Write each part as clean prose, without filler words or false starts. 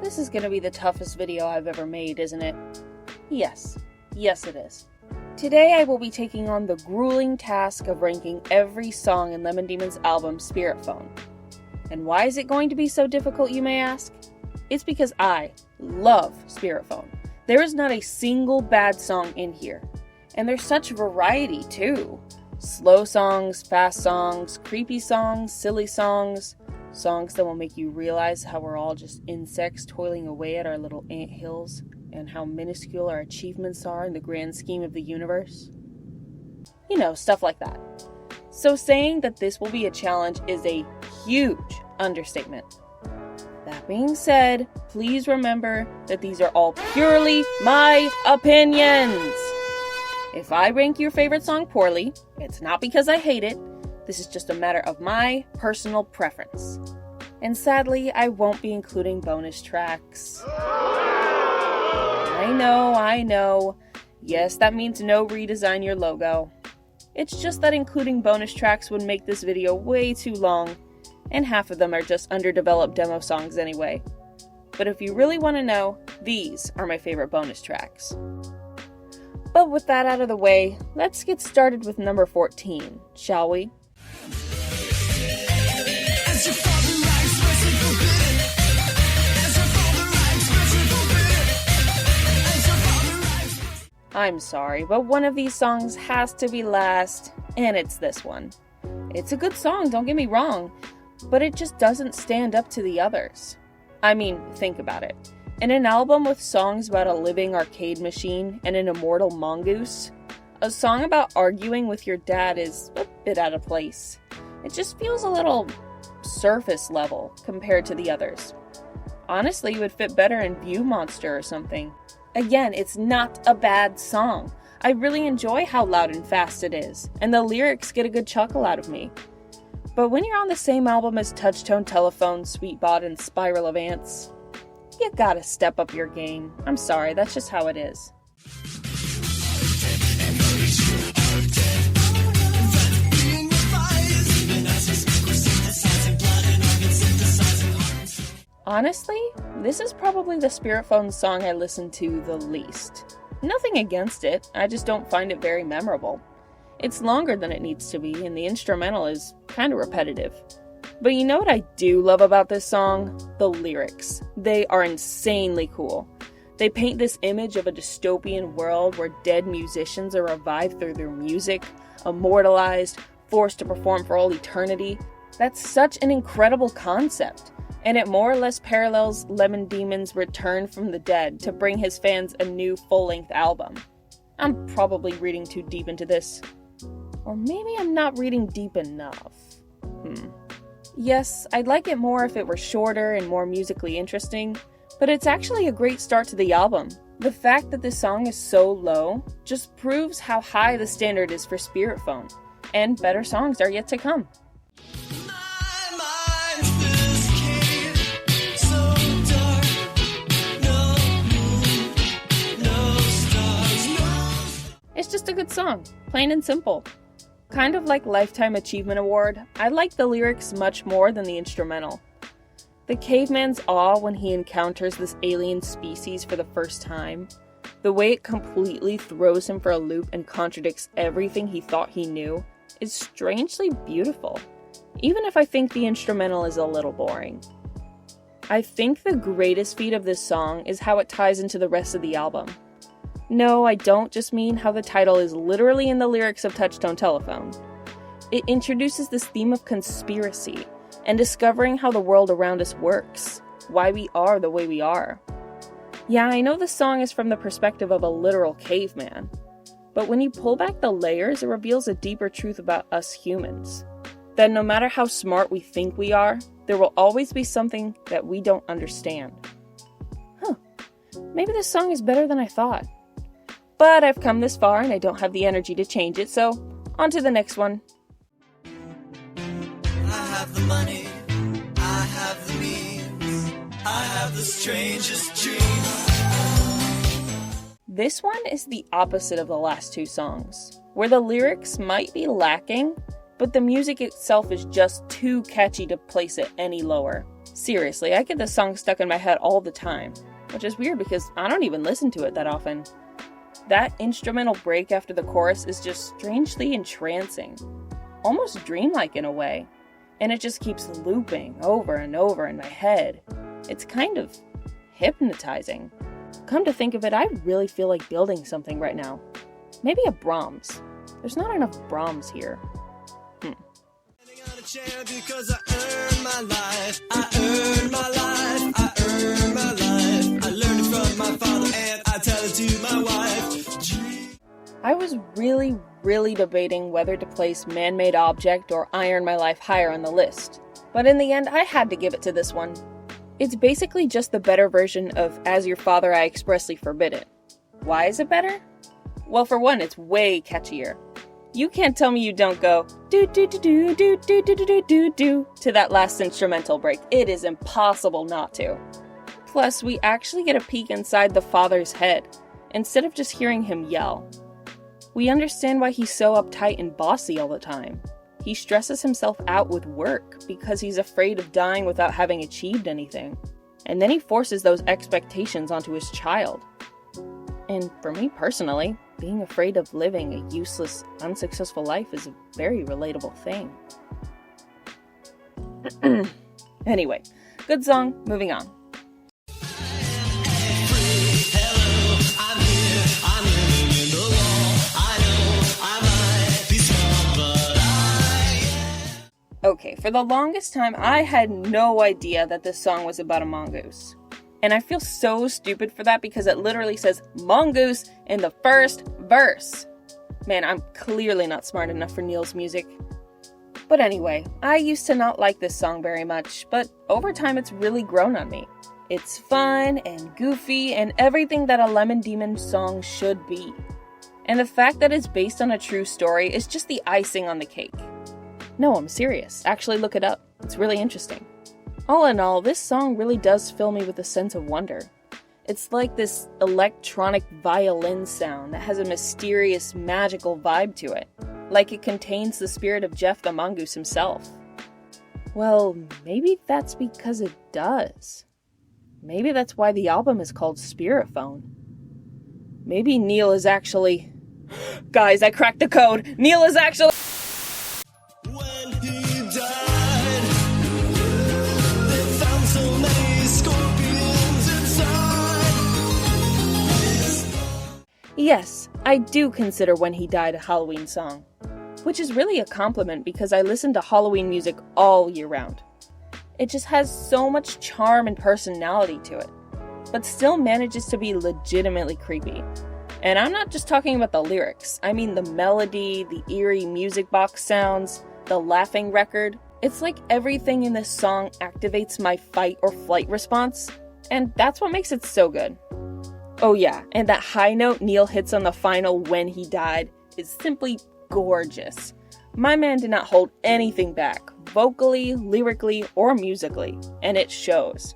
This is going to be the toughest video I've ever made, isn't it? Yes it is. Today I will be taking on the grueling task of ranking every song in Lemon Demon's album Spirit Phone. And why is it going to be so difficult, you may ask? It's because I love Spirit Phone. There is not a single bad song in here. And there's such variety too. Slow songs, fast songs, creepy songs, silly songs, songs that will make you realize how we're all just insects toiling away at our little ant hills, and how minuscule our achievements are in the grand scheme of the universe. You know, stuff like that. So saying that this will be a challenge is a huge understatement. That being said, please remember that these are all purely my opinions. If I rank your favorite song poorly, it's not because I hate it. This is just a matter of my personal preference. And sadly, I won't be including bonus tracks. I know. Yes, that means no redesign your logo. It's just that including bonus tracks would make this video way too long, and half of them are just underdeveloped demo songs anyway. But if you really want to know, these are my favorite bonus tracks. But with that out of the way, let's get started with number 14, shall we? I'm sorry, but one of these songs has to be last, and it's this one. It's a good song, don't get me wrong, but it just doesn't stand up to the others. I mean, think about it. In an album with songs about a living arcade machine and an immortal mongoose, a song about arguing with your dad is a bit out of place. It just feels a little surface level compared to the others. Honestly, it would fit better in View Monster or something. Again, it's not a bad song. I really enjoy how loud and fast it is, and the lyrics get a good chuckle out of me. But when you're on the same album as Touchtone Telephone, Sweetbot, and Spiral of Ants, you gotta step up your game. I'm sorry, that's just how it is. Honestly, this is probably the Spirit Phone song I listen to the least. Nothing against it, I just don't find it very memorable. It's longer than it needs to be, and the instrumental is kind of repetitive. But you know what I do love about this song? The lyrics. They are insanely cool. They paint this image of a dystopian world where dead musicians are revived through their music, immortalized, forced to perform for all eternity. That's such an incredible concept. And it more or less parallels Lemon Demon's return from the dead to bring his fans a new full-length album. I'm probably reading too deep into this. Or maybe I'm not reading deep enough. Yes, I'd like it more if it were shorter and more musically interesting, but it's actually a great start to the album. The fact that this song is so low just proves how high the standard is for Spirit Phone, and better songs are yet to come. It's just a good song, plain and simple. Kind of like Lifetime Achievement Award, I like the lyrics much more than the instrumental. The caveman's awe when he encounters this alien species for the first time, the way it completely throws him for a loop and contradicts everything he thought he knew, is strangely beautiful, even if I think the instrumental is a little boring. I think the greatest feat of this song is how it ties into the rest of the album. No, I don't just mean how the title is literally in the lyrics of Touchtone Telephone. It introduces this theme of conspiracy and discovering how the world around us works, why we are the way we are. Yeah, I know this song is from the perspective of a literal caveman, but when you pull back the layers, it reveals a deeper truth about us humans. That no matter how smart we think we are, there will always be something that we don't understand. Maybe this song is better than I thought. But I've come this far and I don't have the energy to change it, so on to the next one. I have the money, I have the means, I have the strangest dreams. This one is the opposite of the last two songs, where the lyrics might be lacking, but the music itself is just too catchy to place it any lower. Seriously, I get this song stuck in my head all the time, which is weird because I don't even listen to it that often. That instrumental break after the chorus is just strangely entrancing, almost dreamlike in a way, and it just keeps looping over and over in my head. It's kind of hypnotizing. Come to think of it, I really feel like building something right now. Maybe a Brahms. There's not enough Brahms here. Because I earned my life, I earned my life, I earned my life. I learned it from my father and I tell it to my wife. I was really debating whether to place Man-Made Object or I Earned My Life higher on the list, but in the end I had to give it to this one. It's basically just the better version of As Your Father I Expressly Forbid It. Why is it better? Well, for one, it's way catchier. You can't tell me you don't go do do do do do do do do do do to that last instrumental break. It is impossible not to. Plus, we actually get a peek inside the father's head, instead of just hearing him yell. We understand why he's so uptight and bossy all the time. He stresses himself out with work because he's afraid of dying without having achieved anything. And then he forces those expectations onto his child. And for me personally, being afraid of living a useless, unsuccessful life is a very relatable thing. Anyway, good song, moving on. Okay, for the longest time, I had no idea that this song was about a mongoose. And I feel so stupid for that because it literally says mongoose in the first verse. Man, I'm clearly not smart enough for Neil's music. But anyway, I used to not like this song very much, but over time it's really grown on me. It's fun and goofy and everything that a Lemon Demon song should be. And the fact that it's based on a true story is just the icing on the cake. No, I'm serious. Actually look it up. It's really interesting. All in all, this song really does fill me with a sense of wonder. It's like this electronic violin sound that has a mysterious, magical vibe to it. Like it contains the spirit of Jeff the mongoose himself. Well, maybe that's because it does. Maybe that's why the album is called Spirit Phone. Maybe Neil is actually... Guys, I cracked the code! Neil is actually... When he died, they found so many scorpions inside. Yes, I do consider When He Died a Halloween song. Which is really a compliment because I listen to Halloween music all year round. It just has so much charm and personality to it, but still manages to be legitimately creepy. And I'm not just talking about the lyrics, I mean the melody, the eerie music box sounds, the laughing record. It's like everything in this song activates my fight or flight response, and that's what makes it so good. Oh yeah, and that high note Neil hits on the final When He Died is simply gorgeous. My man did not hold anything back, vocally, lyrically, or musically, and it shows.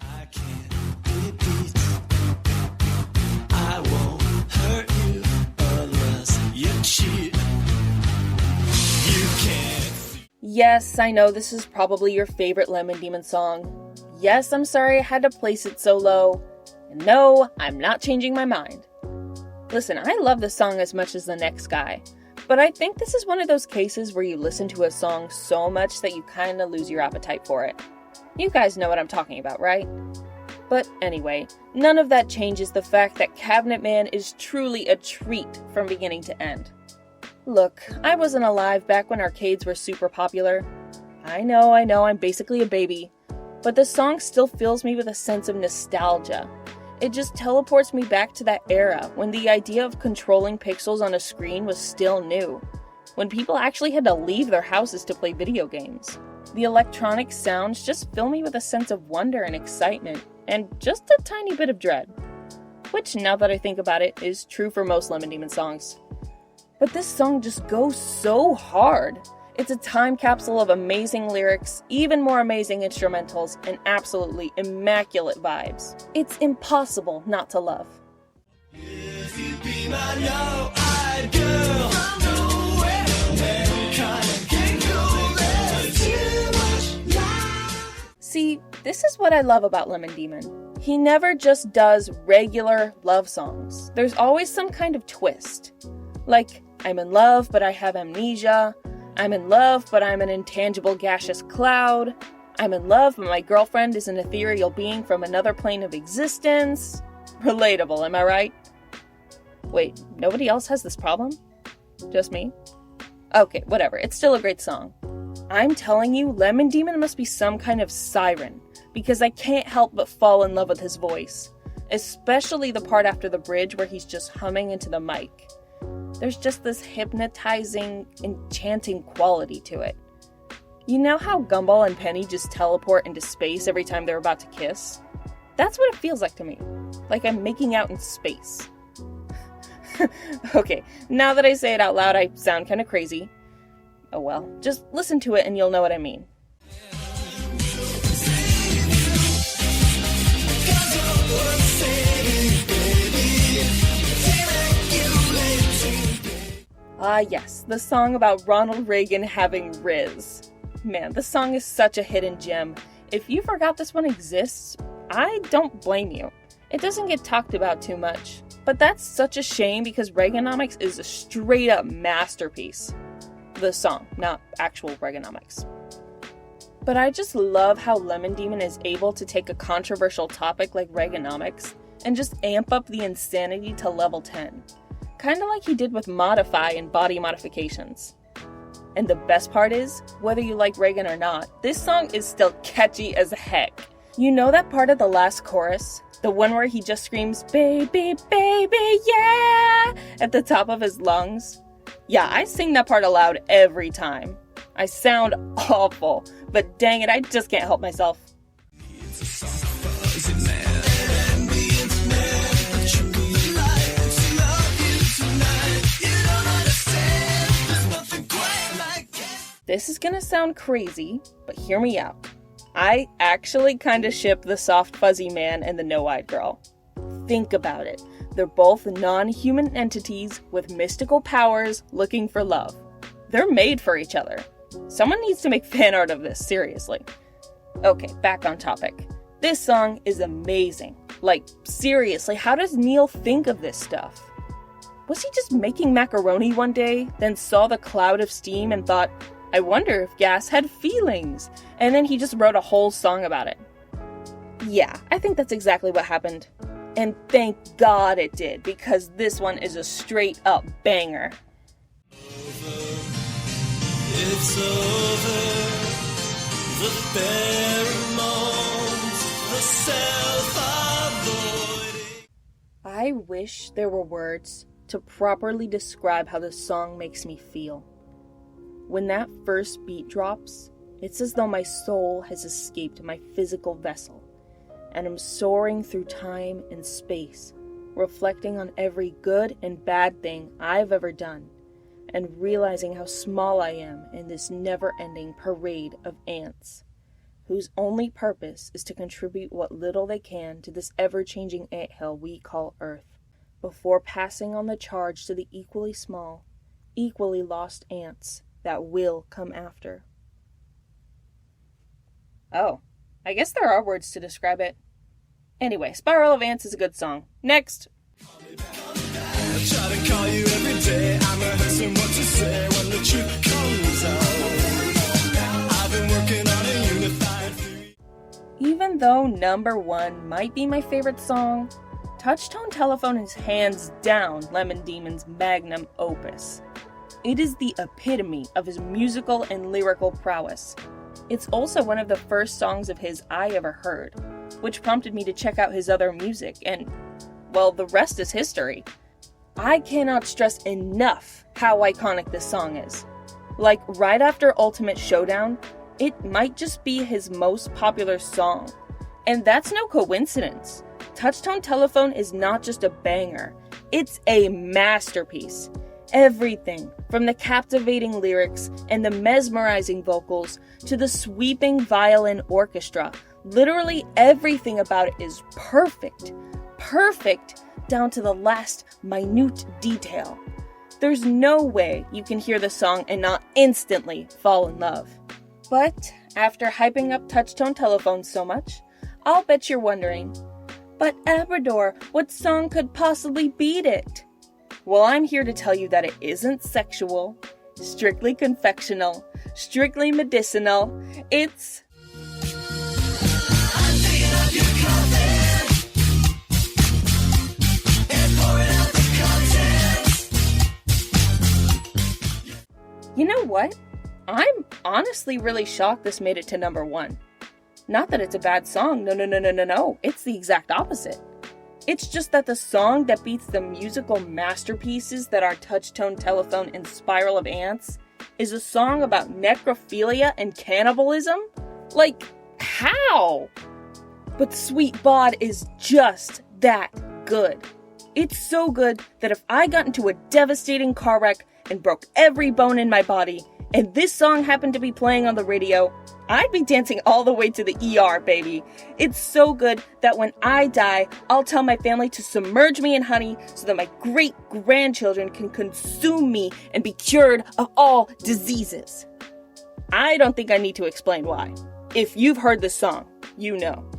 I can't be beat. I won't hurt you unless you cheat. You can't. Yes, I know this is probably your favorite Lemon Demon song. Yes, I'm sorry I had to place it so low. And no, I'm not changing my mind. Listen, I love this song as much as the next guy, but I think this is one of those cases where you listen to a song so much that you kinda lose your appetite for it. You guys know what I'm talking about, right? But anyway, none of that changes the fact that Cabinet Man is truly a treat from beginning to end. Look, I wasn't alive back when arcades were super popular. I know, I'm basically a baby, but the song still fills me with a sense of nostalgia. It just teleports me back to that era when the idea of controlling pixels on a screen was still new, when people actually had to leave their houses to play video games. The electronic sounds just fill me with a sense of wonder and excitement, and just a tiny bit of dread. Which, now that I think about it, is true for most Lemon Demon songs. But this song just goes so hard. It's a time capsule of amazing lyrics, even more amazing instrumentals, and absolutely immaculate vibes. It's impossible not to love. If you be my no-eyed girl, nowhere, mankind can go. There's too much life. See, This is what I love about Lemon Demon. He never just does regular love songs. There's always some kind of twist. Like, I'm in love, but I have amnesia. I'm in love, but I'm an intangible gaseous cloud. I'm in love, but my girlfriend is an ethereal being from another plane of existence. Relatable, am I right? Wait, nobody else has this problem? Just me? Okay, whatever. It's still a great song. I'm telling you, Lemon Demon must be some kind of siren, because I can't help but fall in love with his voice. Especially the part after the bridge where he's just humming into the mic. There's just this hypnotizing, enchanting quality to it. You know how Gumball and Penny just teleport into space every time they're about to kiss? That's what it feels like to me. Like I'm making out in space. Okay, now that I say it out loud, I sound kind of crazy. Oh well, just listen to it and you'll know what I mean. Ah yes, the song about Ronald Reagan having Riz. Man, this song is such a hidden gem. If you forgot this one exists, I don't blame you. It doesn't get talked about too much. But that's such a shame because Reaganomics is a straight up masterpiece. The song, not actual Reaganomics. But I just love how Lemon Demon is able to take a controversial topic like Reaganomics and just amp up the insanity to level 10. Kinda like he did with Modify and Body Modifications. And the best part is, whether you like Reagan or not, this song is still catchy as heck. You know that part of the last chorus? The one where he just screams, baby, baby, yeah, at the top of his lungs? Yeah, I sing that part aloud every time. I sound awful, but dang it, I just can't help myself. This is gonna sound crazy, but hear me out. I actually kinda ship the soft fuzzy man and the no-eyed girl. Think about it. They're both non-human entities with mystical powers looking for love. They're made for each other. Someone needs to make fan art of this, seriously. Okay, back on topic. This song is amazing. Like, seriously, how does Neil think of this stuff? Was he just making macaroni one day, then saw the cloud of steam and thought, I wonder if gas had feelings, and then he just wrote a whole song about it? Yeah, I think that's exactly what happened. And thank God it did, because this one is a straight up banger. It's over. The pheromones, the self-avoiding. I wish there were words to properly describe how this song makes me feel. When that first beat drops, it's as though my soul has escaped my physical vessel, and I'm soaring through time and space, reflecting on every good and bad thing I've ever done, and realizing how small I am in this never-ending parade of ants, whose only purpose is to contribute what little they can to this ever-changing anthill we call Earth, before passing on the charge to the equally small, equally lost ants that will come after. Oh, I guess there are words to describe it. Anyway, Spiral of Ants is a good song. Next! I try to call you every day. I'm rehearsing what to say when the truth comes out. I've been working on a unified theory. Even though number 1 might be my favorite song, Touchtone Telephone is hands down Lemon Demon's magnum opus. It is the epitome of his musical and lyrical prowess. It's also one of the first songs of his I ever heard, which prompted me to check out his other music, and, well, the rest is history. I cannot stress enough how iconic this song is. Like, right after Ultimate Showdown, it might just be his most popular song. And that's no coincidence. Touchtone Telephone is not just a banger, it's a masterpiece. Everything, from the captivating lyrics and the mesmerizing vocals to the sweeping violin orchestra, literally everything about it is perfect. Perfect down to the last minute detail. There's no way you can hear the song and not instantly fall in love. But after hyping up Touchtone Telephone so much, I'll bet you're wondering, but Abrador, what song could possibly beat it? Well, I'm here to tell you that it isn't sexual, strictly confectional, strictly medicinal. It's... I'm digging up your coffin and pouring out the contents. You know what? I'm honestly really shocked this made it to number 1. Not that it's a bad song, no. It's the exact opposite. It's just that the song that beats the musical masterpieces that are Touchtone Telephone and Spiral of Ants is a song about necrophilia and cannibalism? Like, how? But Sweet Bod is just that good. It's so good that if I got into a devastating car wreck and broke every bone in my body, and this song happened to be playing on the radio, I'd be dancing all the way to the ER, baby. It's so good that when I die, I'll tell my family to submerge me in honey so that my great-grandchildren can consume me and be cured of all diseases. I don't think I need to explain why. If you've heard this song, you know.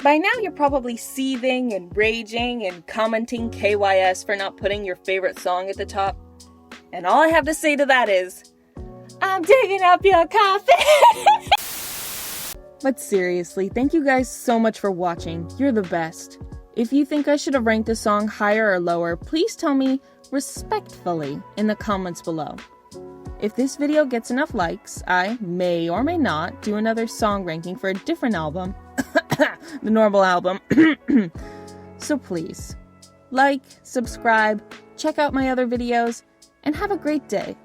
By now you're probably seething and raging and commenting KYS for not putting your favorite song at the top. And all I have to say to that is, I'm digging up your coffin! But seriously, thank you guys so much for watching. You're the best. If you think I should have ranked the song higher or lower, please tell me respectfully in the comments below. If this video gets enough likes, I may or may not do another song ranking for a different album. The normal album. So please, like, subscribe, check out my other videos, and have a great day.